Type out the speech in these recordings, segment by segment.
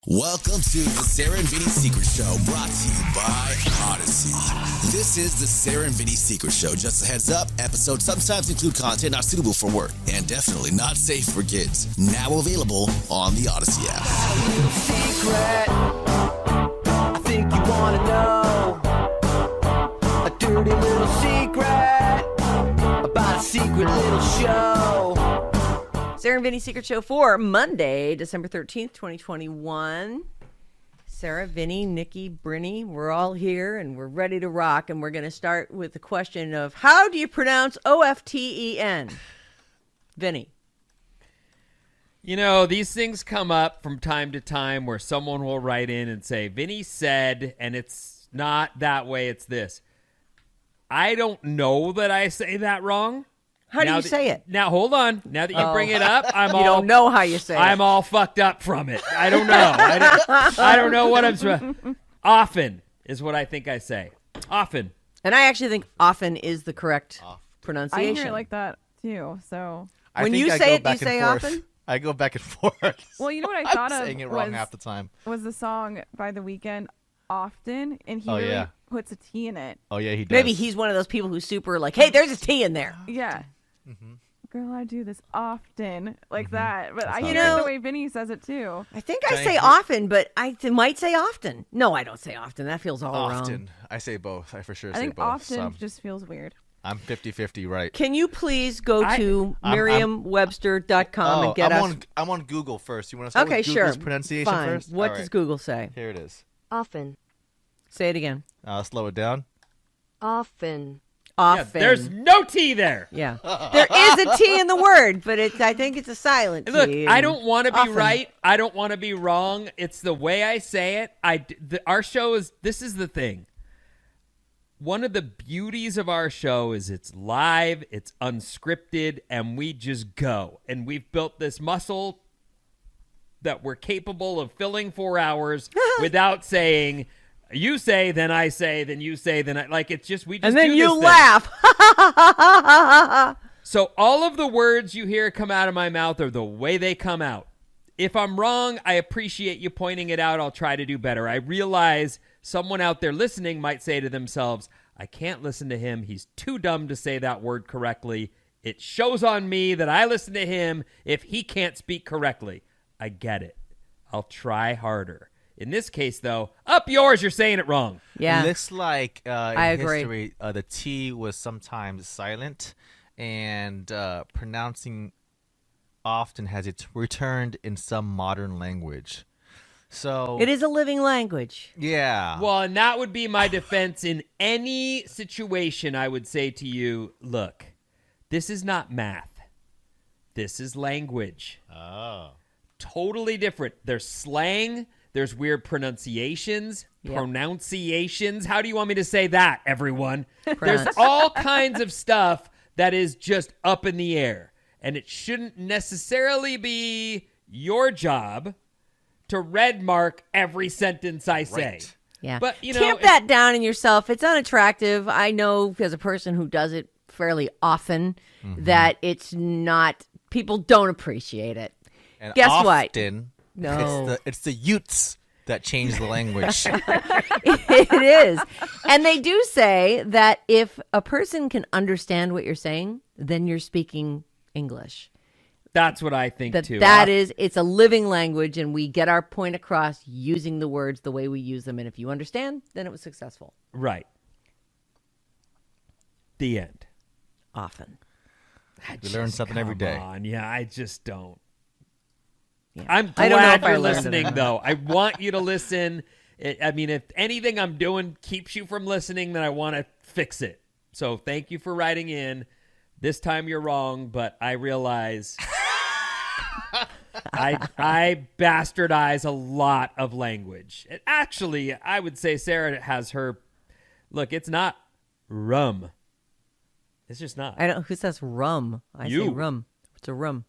Welcome to the Sarah and Vinny Secret Show, brought to you by Odyssey. This is the Sarah and Vinny Secret Show. Just a heads up, episodes sometimes include content not suitable for work and definitely not safe for kids. Now available on the Odyssey app. Secret, I think you want to know a dirty little secret about a secret little show. Sarah and Vinny Secret Show for Monday, December 13th, 2021. Sarah, Vinny, Nikki, Brinny, we're all here and we're ready to rock. And we're going to start with the question of how do you pronounce O-F-T-E-N? Vinny. You know, these things come up from time to time where someone will write in and say, Vinny said, and it's not that way, it's this. I don't know that I say that wrong. How do you say it? Now, hold on. Now that you bring it up, You don't know how you say it. I'm all fucked up from it. I don't know. I don't know what I'm... Often is what I think I say. Often. And I actually think often is the correct I pronunciation. hear it like that too. So, When you say it, do you say often? I go back and forth. well, you know what I thought I'm of saying it wrong half the time. was the song by The Weeknd, "Often," and he Oh, really yeah. puts a T in it. Oh yeah, he does. Maybe he's one of those people who's super like, hey, there's a T in there. Yeah. Girl, I do this often like that, but I how hear it is. the way Vinny says it too. I think I say often, but I might say often. No, I don't say often. That feels all wrong. often. I say both. I for sure I say think both. often So just feels weird. I'm 50-50 right. Can you please go to I'm- Merriam-Webster.com and get us... I'm on Google first. You want to start Okay, with sure. Google's pronunciation Fine. first? What All does right. Google say? Here it is. Often. Say it again. Slow it down. Often. Yeah, Often. there's no T there. Yeah. There is a T in the word, but I think it's a silent T. Look, I and don't want to be often. right. I don't want to be wrong. It's the way I say it. Our show is, this is the thing. One of the beauties of our show is it's live, it's unscripted, and we just go. And we've built this muscle that we're capable of filling 4 hours without saying, you say, then I say, then you say, then I, like, it's just, we just And then do you this thing. laugh. So all of the words you hear come out of my mouth are the way they come out. If I'm wrong, I appreciate you pointing it out. I'll try to do better. I realize someone out there listening might say to themselves, I can't listen to him. He's too dumb to say that word correctly. It shows on me that I listen to him if he can't speak correctly. I get it. I'll try harder. In this case, though, up yours, you're saying it wrong. Yeah. Looks like in I agree. history, the T was sometimes silent, and pronouncing often has its returned in some modern language. So It is a living language. yeah. Well, and that would be my defense in any situation. I would say to you, look, this is not math. This is language. Oh. Totally different. There's slang. There's weird pronunciations, Yep. pronunciations. How do you want me to say that, everyone? There's Pronounce. all kinds of stuff that is just up in the air. And it shouldn't necessarily be your job to red mark every sentence I say. Right. Yeah. But, you know, Tamp that down in yourself. It's unattractive. I know as a person who does it fairly often that it's not, people don't appreciate it. And Guess what? often, No. it's the Utes that change the language. It is. And they do say that if a person can understand what you're saying, then you're speaking English. That's what I think, That too. it's a living language, and we get our point across using the words the way we use them. And if you understand, then it was successful. Right. The end. Often. We learn something every day. Come on. Yeah, I just don't. Yeah. I'm I don't know glad if I you're learned it or listening, not. though. I want you to listen. I mean, if anything I'm doing keeps you from listening, then I want to fix it. So thank you for writing in. This time you're wrong, but I realize I bastardize a lot of language. Actually, I would say Sarah has her. Look, it's not rum. It's just not. I don't. Who says rum? I say You. rum. It's a rum.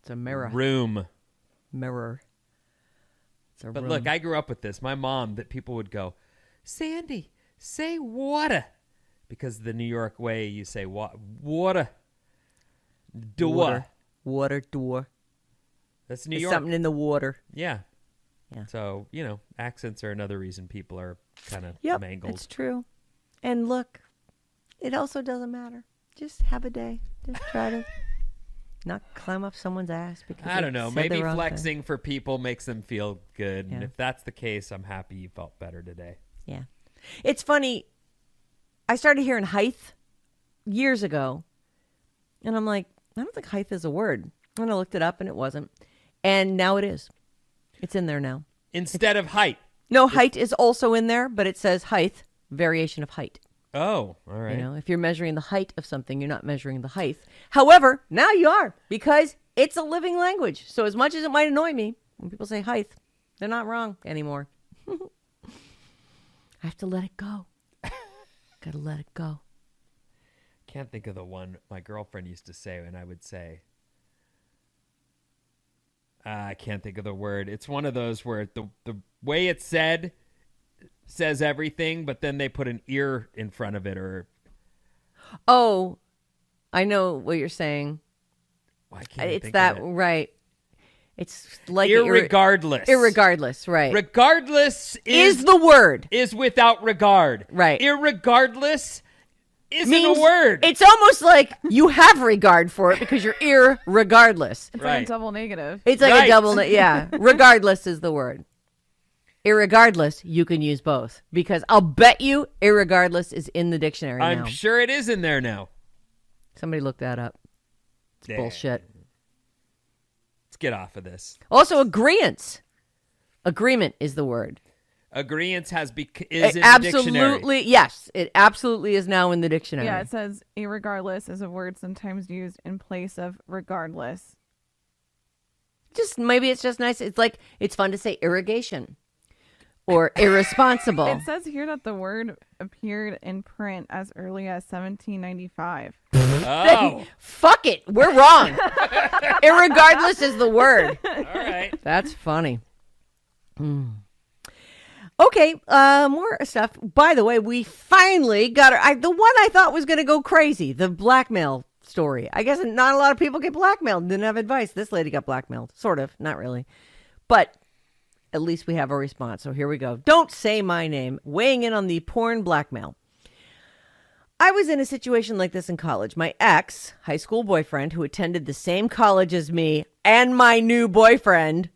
It's a mirror. Room. Mirror. It's a But room. look, I grew up with this. My mom, that people would go, Sandy, say water. Because the New York way, you say water. Door. Water door. That's New There's York. something in the water. Yeah. Yeah. So, accents are another reason people are kind of Yep, mangled. it's true. And look, it also doesn't matter. Just have a day. Just try to not climb up someone's ass because I don't they know. said Maybe the wrong flexing thing. for people makes them feel good. And Yeah. if that's the case, I'm happy you felt better today. Yeah. It's funny. I started hearing height years ago. And I'm like, I don't think height is a word. And I looked it up and it wasn't. And now it is. It's in there now. Instead of height. No, height is also in there, but it says height, variation of height. Oh, all right. If you're measuring the height of something, you're not measuring the height. However, now you are because it's a living language. So as much as it might annoy me when people say height, they're not wrong anymore. I have to let it go. Gotta let it go. Can't think of the one my girlfriend used to say, and I would say, I can't think of the word. It's one of those where the way it's said says everything, but then they put an ear in front of it, or Oh, I know what you're saying. why can't I It's think that of it? right. It's like Irregardless. Irregardless, right? Regardless is the word. is without regard. Right. Irregardless isn't Means a word. It's almost like you have regard for it because you're irregardless. It's like Right. a double negative. It's like Right. a double, yeah. Regardless is the word. Irregardless, you can use both because I'll bet you irregardless is in the dictionary I'm now. sure it is in there now. Somebody look that up. It's Yeah. bullshit. Let's get off of this. Also, agreeance. Agreement is the word. Agreeance is It in the dictionary. absolutely, yes. It absolutely is now in the dictionary. Yeah, it says irregardless is a word sometimes used in place of regardless. Just maybe it's just nice. It's like it's fun to say irrigation or irresponsible. It says here that the word appeared in print as early as 1795. Oh, Fuck it. We're wrong. Irregardless is the word. all right. That's funny. Okay, more stuff. By the way, we finally got the one I thought was going to go crazy, the blackmail story. I guess not a lot of people get blackmailed. Didn't have advice. This lady got blackmailed. Sort of. Not really. But at least we have a response. So here we go. Don't say my name. Weighing in on the porn blackmail. I was in a situation like this in college. My ex, high school boyfriend, who attended the same college as me, and my new boyfriend,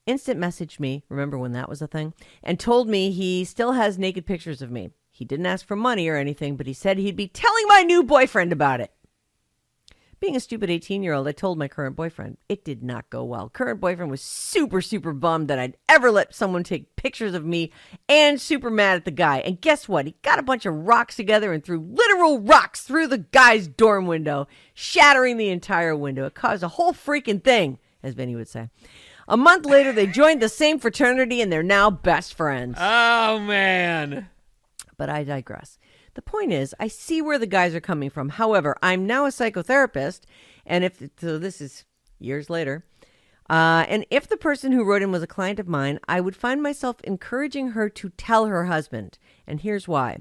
instant messaged me, remember when that was a thing, and told me he still has naked pictures of me. He didn't ask for money or anything, but he said he'd be telling my new boyfriend about it. Being a stupid 18-year-old, I told my current boyfriend. It did not go well. Current boyfriend was super, super bummed that I'd ever let someone take pictures of me and super mad at the guy. And guess what? He got a bunch of rocks together and threw literal rocks through the guy's dorm window, shattering the entire window. It caused a whole freaking thing, as Vinny would say. A month later, they joined the same fraternity and they're now best friends. Oh, man. But I digress. The point is, I see where the guys are coming from. However, I'm now a psychotherapist, and so this is years later, and if the person who wrote in was a client of mine, I would find myself encouraging her to tell her husband. And here's why.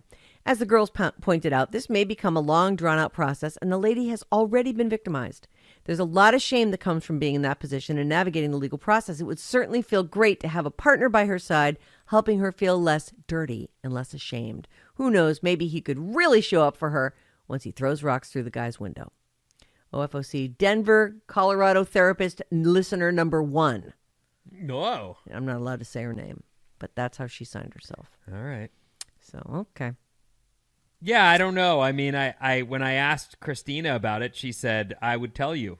As the girls pointed out, this may become a long, drawn-out process, and the lady has already been victimized. There's a lot of shame that comes from being in that position and navigating the legal process. It would certainly feel great to have a partner by her side, helping her feel less dirty and less ashamed. Who knows, maybe he could really show up for her once he throws rocks through the guy's window. OFOC, Denver, Colorado therapist, listener number 1. No. I'm not allowed to say her name, but that's how she signed herself. All right. So, okay. Yeah, I don't know. I mean, I when I asked Christina about it, she said I would tell you,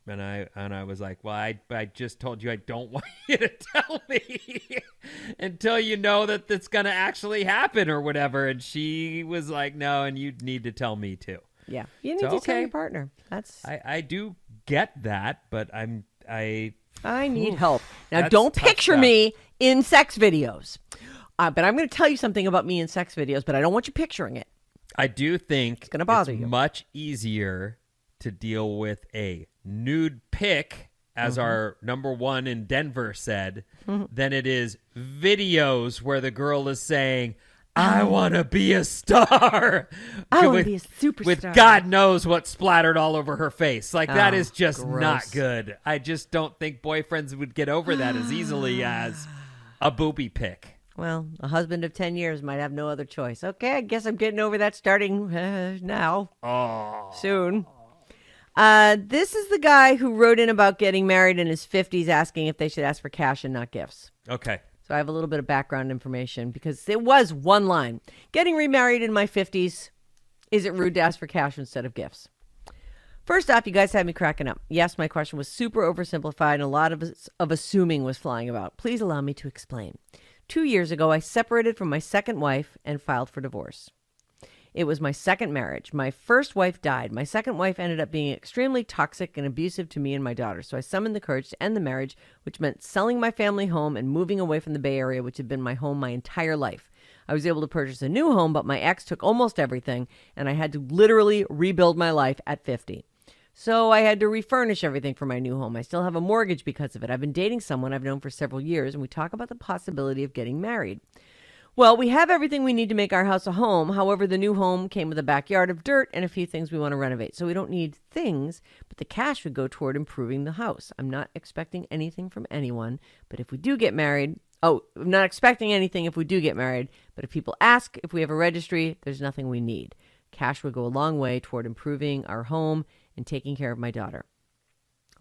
and I was like, well, I just told you I don't want you to tell me until you know that that's gonna actually happen or whatever. And she was like, no, and you need to tell me too. Yeah, you need So, to tell okay. your partner. That's I do get that, but I need help. Now, That's don't tough picture stuff. me in sex videos. But I'm going to tell you something about me in sex videos, but I don't want you picturing it. I do think gonna bother you. much easier to deal with a nude pic, as our number 1 in Denver said, than it is videos where the girl is saying, I want to be a star. I wanna With- be a superstar. With God knows what splattered all over her face. Like, that Oh, is just gross. not good. I just don't think boyfriends would get over that as easily as a booby pic. Well, a husband of 10 years might have no other choice. Okay, I guess I'm getting over that starting now. Oh. Soon. This is the guy who wrote in about getting married in his 50s, asking if they should ask for cash and not gifts. Okay. So I have a little bit of background information because it was one line. Getting remarried in my 50s, is it rude to ask for cash instead of gifts? First off, you guys had me cracking up. Yes, my question was super oversimplified and a lot of assuming was flying about. Please allow me to explain. 2 years ago, I separated from my second wife and filed for divorce. It was my second marriage. My first wife died. My second wife ended up being extremely toxic and abusive to me and my daughter. So I summoned the courage to end the marriage, which meant selling my family home and moving away from the Bay Area, which had been my home my entire life. I was able to purchase a new home, but my ex took almost everything, and I had to literally rebuild my life at 50. So I had to refurnish everything for my new home. I still have a mortgage because of it. I've been dating someone I've known for several years, and we talk about the possibility of getting married. Well, we have everything we need to make our house a home. However, the new home came with a backyard of dirt and a few things we want to renovate. So we don't need things, but the cash would go toward improving the house. I'm not expecting anything from anyone, but if we do get married, I'm not expecting anything if we do get married, but if people ask if we have a registry, there's nothing we need. Cash would go a long way toward improving our home and taking care of my daughter.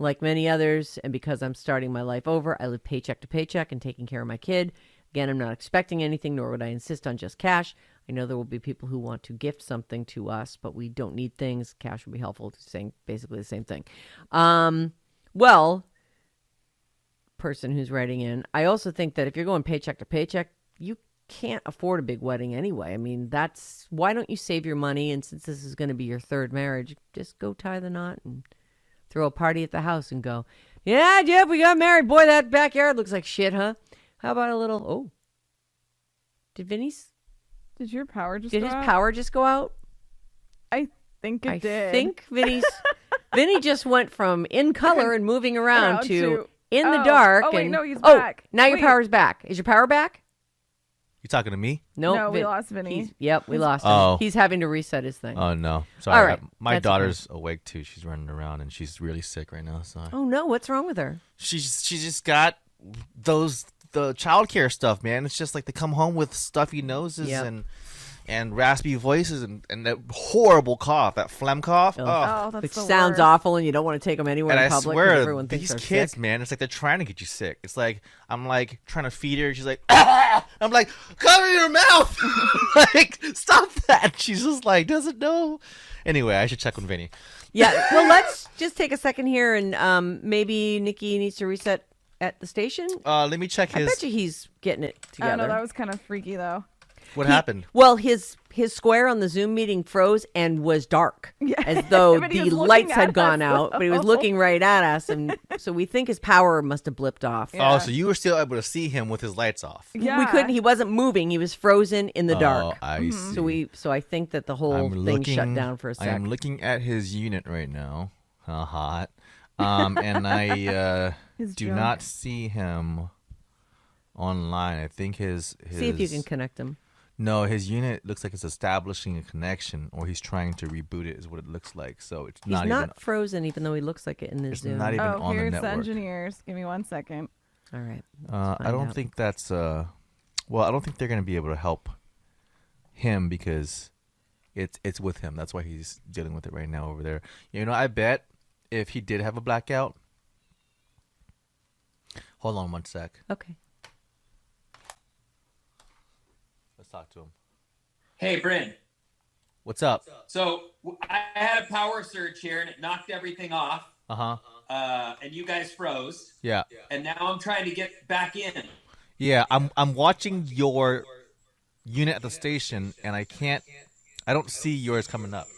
Like many others, and because I'm starting my life over, I live paycheck to paycheck and taking care of my kid. Again, I'm not expecting anything, nor would I insist on just cash. I know there will be people who want to gift something to us, but we don't need things. Cash would be helpful, saying basically the same thing. Well, person who's writing in, I also think that if you're going paycheck to paycheck, you can't afford a big wedding anyway. I mean, why don't you save your money? And since this is going to be your third marriage, just go tie the knot and throw a party at the house and go, yeah, Jeff, we got married. Boy, that backyard looks like shit, huh? How about a little, did Did your power just his go out? power just go out? I think it I did. think Vinny just went from in color and moving around to in the Oh. dark. Oh, wait, and, no, he's back. Now your Wait. power's back. Is your power back? You talking to me? Nope, No, we lost Vinny. Yep, we lost him. Oh. He's having to reset his thing. Oh no, sorry. All right, My that's daughter's awake too. She's running around and she's really sick right now. So Oh no, what's wrong with her? she just got the childcare stuff, man. It's just like they come home with stuffy noses Yep. and raspy voices and that horrible cough, that phlegm cough. Ugh. Oh, that's Which the sounds worst. awful, and you don't want to take them anywhere And in I public because swear, everyone thinks these they're kids, sick. man, it's like they're trying to get you sick. It's like I'm like trying to feed her. She's like, ah! I'm like, cover your mouth, like stop that. She's just like doesn't know. Anyway, I should check with Vinny. Yeah, well, let's just take a second here, and maybe Nikki needs to reset at the station. Let me check I his. bet you he's getting it I together. don't know. That was kind of freaky, though. What happened? Well, his square on the Zoom meeting froze and was dark, Yeah. as though But he the was looking lights had at gone us, out, but he was though. looking right at us, and so we think his power must have blipped off. Yeah. Oh, so you were still able to see him with his lights off. Yeah. We couldn't. He wasn't moving. He was frozen in the dark. Oh, I see. So I think that the whole thing shut down for a sec. I'm looking at his unit right now. Hot. And I His do junk. not see him online. I think his See if you can connect him. No, his unit looks like it's establishing a connection, or he's trying to reboot it. Is what it looks like. So it's He's not, not even. frozen, even though he looks like it in the It's Zoom. not even Oh, on the here's the network. engineers. Give me 1 second. All right. I find don't out. think that's well, I don't think they're going to be able to help him because it's with him. That's why he's dealing with it right now over there. You know, I bet if he did have a blackout. Hold on 1 sec. Okay. Let's talk to him. Hey, Bryn. What's up? So I had a power surge here, and it knocked everything off, Uh-huh. and you guys froze. Yeah. And now I'm trying to get back in. Yeah, I'm watching your unit at the station and I don't see yours coming up.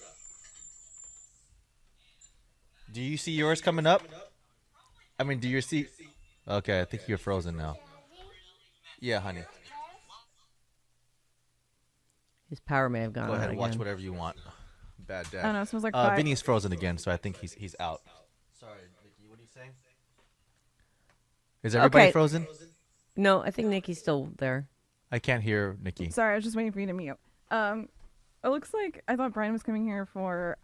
Do you see yours coming up? I mean, do you see? Okay, I think you're frozen now. Yeah, honey. His power may have gone Go out ahead, again. watch whatever you want. Bad dad. I don't know. It smells like fire. Vinny's frozen again, so I think he's out. Sorry, Nikki, what are you saying? Is everybody Okay. frozen? No, I think Nikki's still there. I can't hear Nikki. Sorry, I was just waiting for you to mute. It looks like I thought Brian was coming here for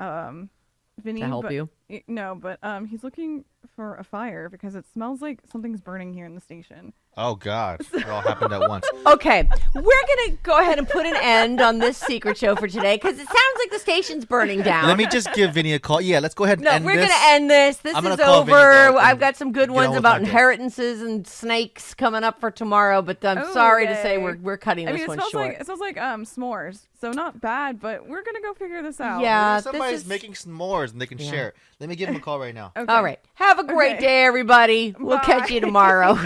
Vinny To help you? No, but he's looking for a fire because it smells like something's burning here in the station. Oh God, it all happened at once. Okay, we're going to go ahead and put an end on this secret show for today because it sounds like the station's burning down. Let me just give Vinny a call. Yeah, let's go ahead and No, end we're this. going to end this. This I'm is gonna call Vinny over. back I've and got some good get on ones with about my day. inheritances and snakes coming up for tomorrow, but I'm Oh, sorry to say yay. we're cutting I this mean, one it smells short. like s'mores, so not bad. But we're gonna go figure this out. Yeah, Maybe somebody's this is... making s'mores and they can share. Let me give him a call right now. Okay. All right. Have a great Okay. day, everybody. We'll catch you Bye. tomorrow.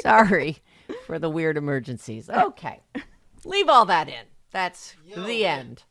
Sorry for the weird emergencies. Okay. Leave all that in. That's the end.